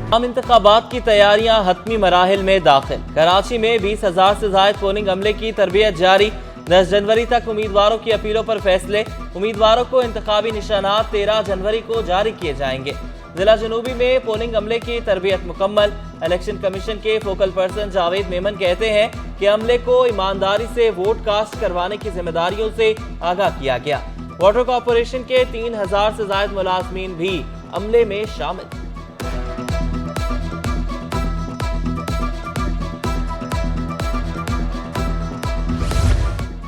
आम इंतखाबात की तैयारियां हतमी मराहिल में दाखिल। कराची में 20,000 से ज्यादा पोलिंग अमले की तरबियत जारी। 10 जनवरी तक उम्मीदवारों की अपीलों पर फैसले। उम्मीदवारों को इंतखाबी निशानात 13 जनवरी को जारी किए जाएंगे। जिला जनूबी में पोलिंग अमले की तरबियत मुकम्मल। इलेक्शन कमीशन के फोकल पर्सन जावेद मेमन कहते हैं कि अमले को ईमानदारी से वोट कास्ट करवाने की जिम्मेदारियों से आगाह किया गया। वाटर कॉरपोरेशन के 3,000 से ज्यादा मुलाजमीन भी अमले में शामिल।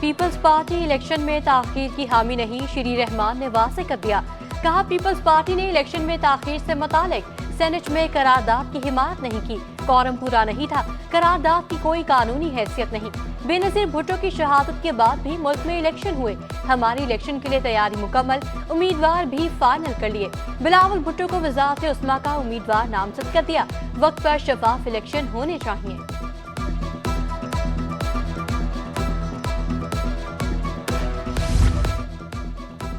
पीपल्स पार्टी इलेक्शन में ताखीर की हामी नहीं, श्री रहमान ने वाज़ेह कर दिया। कहा, पीपल्स पार्टी ने इलेक्शन में ताखीर से मुतालिक सेनेट में करारदाद की हिमायत नहीं की। कोरम पूरा नहीं था, करारदाद की कोई कानूनी हैसियत नहीं। बेनजीर भुट्टो की शहादत के बाद भी मुल्क में इलेक्शन हुए। हमारी इलेक्शन के लिए तैयारी मुकम्मल, उम्मीदवार भी फाइनल कर लिए। बिलावल भुट्टो को वज़ारत उस्मा का उम्मीदवार नामजद कर दिया। वक्त पर शफाफ इलेक्शन होने चाहिए।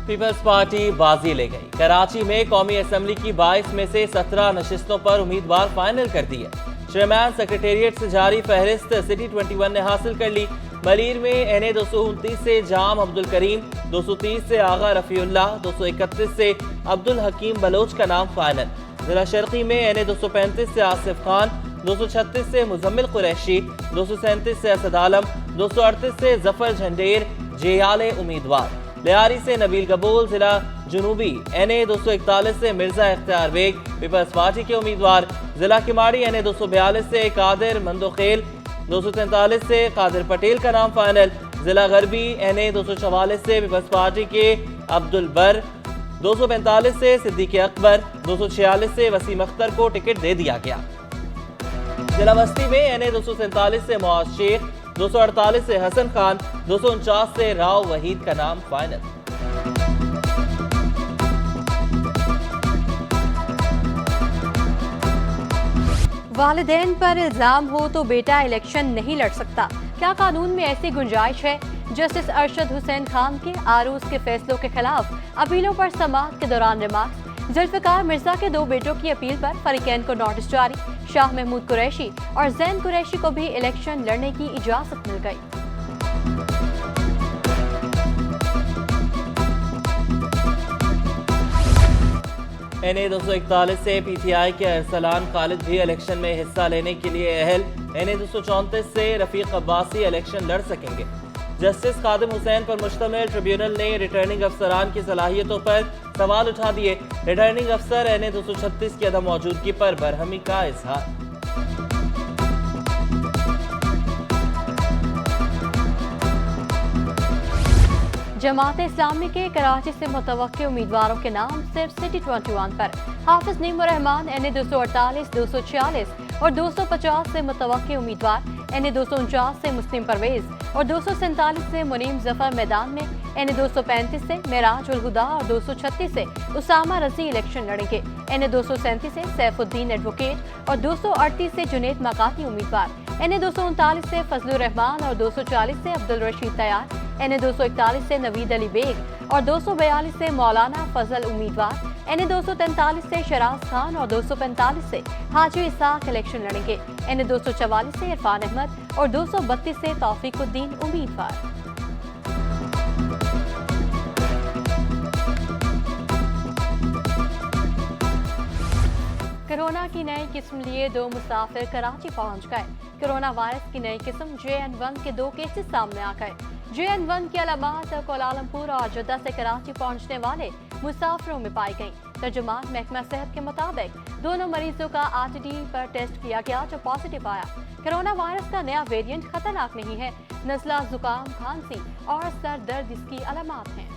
पीपल्स पार्टी बाजी ले गई। कराची में कौमी असम्बली की 22 में से 17 नशिस्तों पर उम्मीदवार फाइनल कर दिए। चेयरमैन सेक्रेटेरिएट से जारी फहरिस्त सिटी 21 ने हासिल कर ली। मलीर में NA 229 से जाम अब्दुल करीम, 230 से आगा रफीउल्लाह, 231 से अब्दुल हकीम बलोच का नाम फाइनल। जिला शर्की में NA 235 से आसिफ खान, 236 से मुजम्मिल कुरैशी, 237 से असद आलम, 238 से जफर झंडेर जेयाले उम्मीदवार। लियारी से नबील कबूल, जिला जनूबी NA 241 से मिर्जा इख्तियार बेग पीपल्स पार्टी के उम्मीदवार। जिला किमाड़ी NA 242 से कादिर मंदोखेल, 243 से कादिर पटेल का नाम फाइनल। जिला गरबी NA 244 से पीपल्स पार्टी के अब्दुल बर, 245 से सिद्दीक अकबर, 246 से वसीम अख्तर को टिकट दे दिया गया। जिला बस्ती में NA 247 से मुआज शेख, 248 से हसन खान, 249 से राव वहीद का नाम फाइनल। वालिदैन पर इल्जाम हो तो बेटा इलेक्शन नहीं लड़ सकता, क्या कानून में ऐसी गुंजाइश है? जस्टिस अरशद हुसैन खान के आरूज के फैसलों के खिलाफ अपीलों पर समाअत के दौरान रिमार्क्स। जुल्फिकार मिर्जा के 2 बेटों की अपील पर फरीकैन को नोटिस जारी। शाह महमूद कुरैशी और जैन कुरैशी को भी इलेक्शन लड़ने की इजाजत मिल गई। NA 241 से PTI के अरसलान खालिद भी इलेक्शन में हिस्सा लेने के लिए अहल। NA 234 से रफीक अब्बासी इलेक्शन लड़ सकेंगे। जस्टिस खादिम हुसैन पर मुश्तमिल ट्रिब्यूनल ने रिटर्निंग अफसरान की सलाहियतों पर सवाल उठा दिए। रिटर्निंग अफसर NA 236 की अदम मौजूदगी पर बरहमी का इजहार। जमात इस्लामी के कराची से मुतवक्के उम्मीदवारों के नाम सिर्फ सिटी 21 पर। हाफिज नीम रहमान NA 248, 246 और 250 से मुतवक्के उम्मीदवार। NA 249 से मुस्लिम परवेज और 247 से मुनीम जफर मैदान में। NA 235 से मेराज उल हुदा और 236 से उसामा रजी इलेक्शन लड़ेंगे। NA 237 से सैफुद्दीन एडवोकेट और 238 से जुनेद मकाती उम्मीदवार। NA 239 से फजलुर रहमान और 240 से अब्दुल रशीद तैयार। NA 241 से नवीद अली बेग और 242 से मौलाना फजल उम्मीदवार। NA 243 से शराज खान और 245 से हाजी इसाक इलेक्शन लड़ेंगे। NA 244 से इरफान अहमद और 232 से तौफीकुद्दीन उम्मीदवार। कोरोना की नई किस्म लिए 2 मुसाफिर कराची पहुंच गए। कोरोना वायरस की नई किस्म JN1 के 2 केसेस सामने आ गए। JN1 की अलामत कोलालमपुर और जद्दा से कराची पहुंचने वाले मुसाफिरों में पाई गई। तर्जुमान महकमा सेहत के मुताबिक दोनों मरीजों का RTD पर टेस्ट किया गया जो पॉजिटिव आया। कोरोना वायरस का नया वेरिएंट खतरनाक नहीं है। नज़ला, जुकाम, खांसी और सर दर्द इसकी अलामत हैं।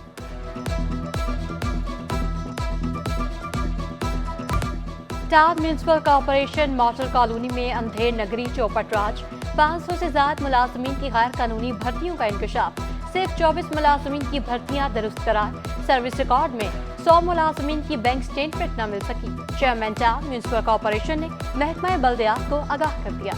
Town municipal corporation model colony में अंधेर नगरी चौपट राज। 500 से ज्यादा मुलाजमीन की गैर कानूनी भर्तियों का इंकशाफ। सिर्फ 24 मुलाजमीन की भर्तियां दुरुस्त करार। सर्विस रिकॉर्ड में 100 मुलाजमीन की बैंक स्टेटमेंट न मिल सकी। चेयरमैन टाउन म्यूनिसिपल कॉर्पोरेशन ने महकमा बल्दियात को आगाह कर दिया।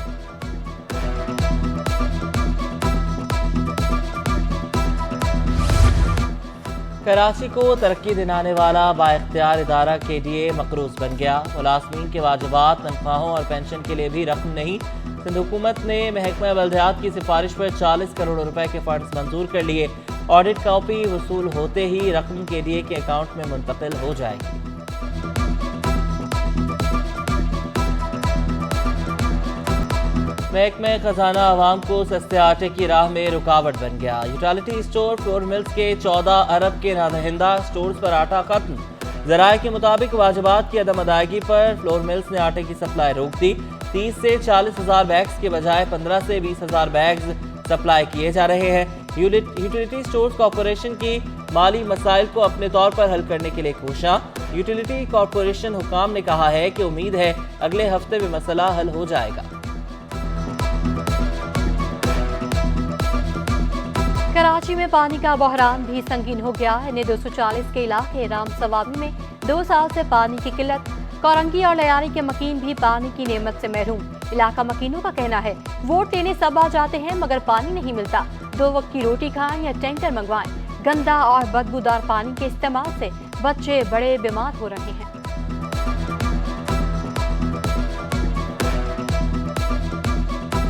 कराची को तरक्की दिलाने वाला बाइख्तियार इदारा KDA मकरूज बन गया। मुलाजमीन के वाजिबात, तनख्वाहों और पेंशन के लिए भी रकम नहीं। सिंध हुकूमत ने महकमा बल्दियात की सिफारिश पर 40 करोड़ रुपए के फंड्स मंजूर कर लिए। ऑडिट कॉपी वसूल होते ही रकम KDA के अकाउंट में मुंतकिल हो जाएगी। महकमा खजाना आवाम को सस्ते आटे की राह में रुकावट बन गया। यूटिलिटी स्टोर फ्लोर मिल्स के 14 अरब के नादहिंदा स्टोर्स पर आटा खत्म। ज़राए के मुताबिक वाजिबात की अदम अदायगी पर फ्लोर मिल्स ने आटे की सप्लाई रोक दी। 30 से 40 हजार बैग्स के बजाय 15 से 20 हजार बैग्स सप्लाई किए जा रहे हैं। यूटिलिटी स्टोर्स कॉरपोरेशन की माली मसाइल को अपने तौर पर हल करने के लिए कोशिशां। यूटिलिटी कॉरपोरेशन हुकाम ने कहा है कि उम्मीद है अगले हफ्ते में मसला हल हो जाएगा। कराची में पानी का बहरान भी संगीन हो गया। NA-240 के इलाके राम सवाबी में 2 साल से पानी की किल्लत। कोरंगी और लयारी के मकीन भी पानी की नेमत से महरूम। इलाका मकीनों का कहना है वोट लेने सब आ जाते हैं मगर पानी नहीं मिलता। 2 वक्त की रोटी खाएं या टैंकर मंगवाएं। गंदा और बदबूदार पानी के इस्तेमाल से बच्चे बड़े बीमार हो रहे हैं।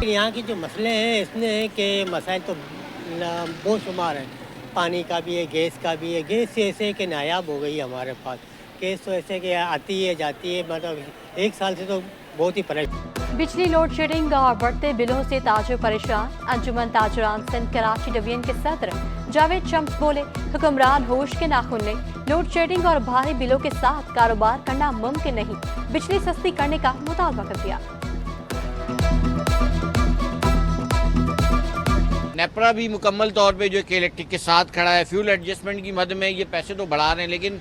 यहाँ की जो मसले हैं इसमें के मसाइल तो बहुत शुमार है। पानी का भी है, गैस का भी है। गैस से ऐसे कि नायाब हो गई हमारे पास। गैस तो ऐसे कि आती है जाती है, मतलब 1 साल से तो बहुत ही परेशान। बिजली लोड शेडिंग और बढ़ते बिलों से ताजिर परेशान। अंजुमन ताजरान सिंध कराची डिवीजन के सदर जावेद शम्स बोले हुक्मरान होश के नाखून लें। लोड शेडिंग और भारी बिलों के साथ कारोबार करना मुमकिन नहीं। बिजली सस्ती करने का मुतालबा कर दिया। नेपरा भी मुकम्मल तौर पे जो कि इलेक्ट्रिक के साथ खड़ा है। फ्यूल एडजस्टमेंट की मद में ये पैसे तो बढ़ा रहे हैं, लेकिन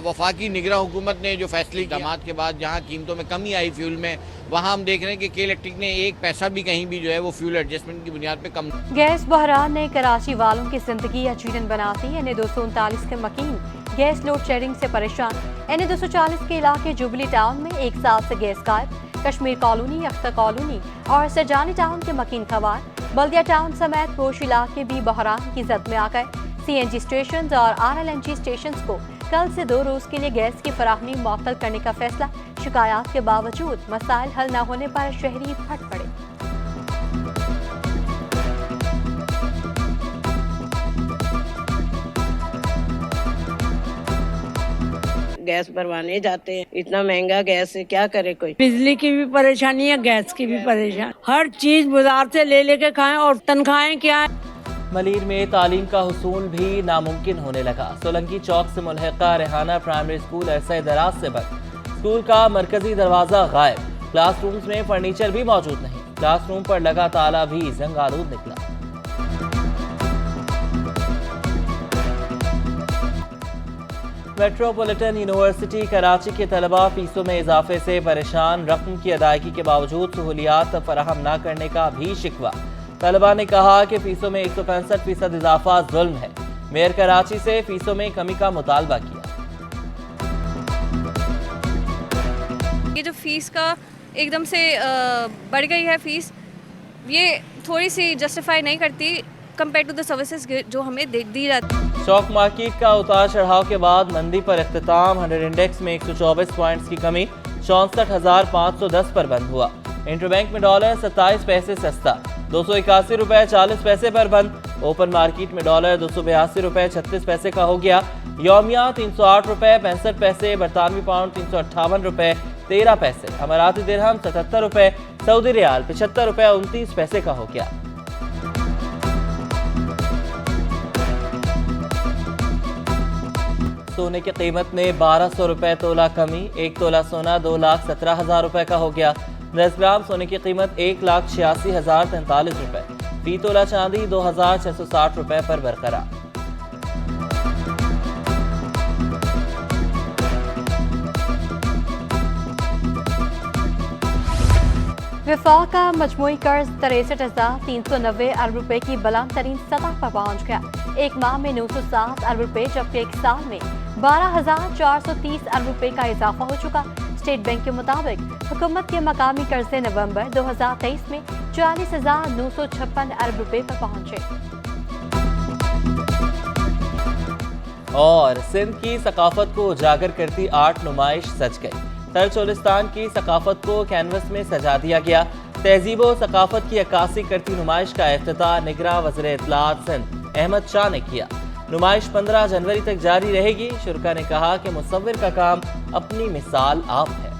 वफाकी निगरान हुकूमत ने जो फैसले इक़दामात के बाद जहाँ कीमतों में कमी आई फ्यूल में, वहाँ हम देख रहे हैं कि इलेक्ट्रिक ने 1 पैसा भी कहीं भी जो है वो फ्यूल एडजस्टमेंट की बुनियाद पे कम। गैस बहरान ने कराची वालों की जिंदगी अजीरन बनाती। NA-239 के मकीन गैस लोड शेडिंग से परेशान। NA-240 के इलाके जुबली टाउन में 1 साल से गैस गायब। कश्मीर कॉलोनी, अख्तर कॉलोनी और सरजानी टाउन के मकीन खवार। बल्दिया टाउन समेत पोश इलाके भी बहरान की जद में आ गए। CNG स्टेशन और RLNG स्टेशन को कल से 2 रोज के लिए गैस की फराहमी मुअत्तल करने का फैसला। शिकायत के बावजूद मसाइल हल न होने पर शहरी फट पड़े। गैस भरवाने जाते हैं, इतना महंगा गैस है, क्या करे कोई। बिजली की भी परेशानी है, गैस की भी परेशानी। हर चीज बाजार से ले लेके खाएं और तनख्वाहें क्या है। मलीर में तालीम का हुसूल भी नामुमकिन होने लगा। सोलंकी चौक से मुल्हिका रेहाना प्राइमरी स्कूल अरसे दराज से बंद। स्कूल का मरकजी दरवाजा गायब। क्लासरूम्स में फर्नीचर भी मौजूद नहीं। क्लासरूम पर लगा ताला भी जंग-आलूद निकला। मेट्रोपॉलिटन यूनिवर्सिटी कराची के तलबा फीसों में इजाफे से परेशान। रकम की अदायगी के बावजूद सहूलियात फराहम न करने का भी शिकवा। तलबा ने कहा कि फीसों में 165% इजाफा जुल्म है। मेयर कराची से फीसों में कमी का मुतालबा किया। ये जो फीस का एकदम से बढ़ गई है फीस, ये थोड़ी सी जस्टिफाई नहीं करती कंपेयर टू द सर्विसेज जो हमें दी जाती। स्टॉक मार्केट का उतार चढ़ाव के बाद मंदी पर इख्तिताम। 100 इंडेक्स में 124 पॉइंट्स की कमी 64,510 पर बंद हुआ। इंटरबैंक में डॉलर 27 पैसे सस्ता 281 रुपए 40 पैसे पर बंद। ओपन मार्केट में डॉलर 282 रुपए 36 पैसे का हो गया। यौमिया 308 रुपए 65 पैसे। बरतानवी पाउंड 358 रुपए 13 पैसे। अमाराती दिरहम 77 रुपए। सऊदी रियाल 75 रुपए 29 पैसे का हो गया। सोने की कीमत में 1200 रुपए तोला कमी। 1 तोला सोना 2,17,000 रुपए का हो गया। 10 ग्राम सोने की कीमत 1,86,043 रुपए। फी तोला चांदी 2,660 रुपए पर बरकरार। विफाक का मजमूई कर्ज 63,390 अरब रुपए की बुलंद तरीन सतह पर पहुंच गया। एक माह में 907 अरब रुपए जबकि एक साल में 12,430 अरब रुपए का इजाफा हो चुका। स्टेट बैंक के मुताबिक हुकूमत के मकामी कर्जे नवंबर 2023 में 40,956 अरब रुपए पर पहुंचे। और सिंध की सकाफत को उजागर करती आर्ट नुमाइश सज गई। तरचोलिस्तान की सकाफत को कैनवस में सजा दिया गया। तहजीब व सकाफत की अक्कासी करती नुमाइश का इफ्तिताह निगरां वज़ीर इत्तलाआत सिंध अहमद शाह ने किया। नुमाइश 15 जनवरी तक जारी रहेगी। शुरका ने कहा कि मुसव्विर का काम अपनी मिसाल आप है।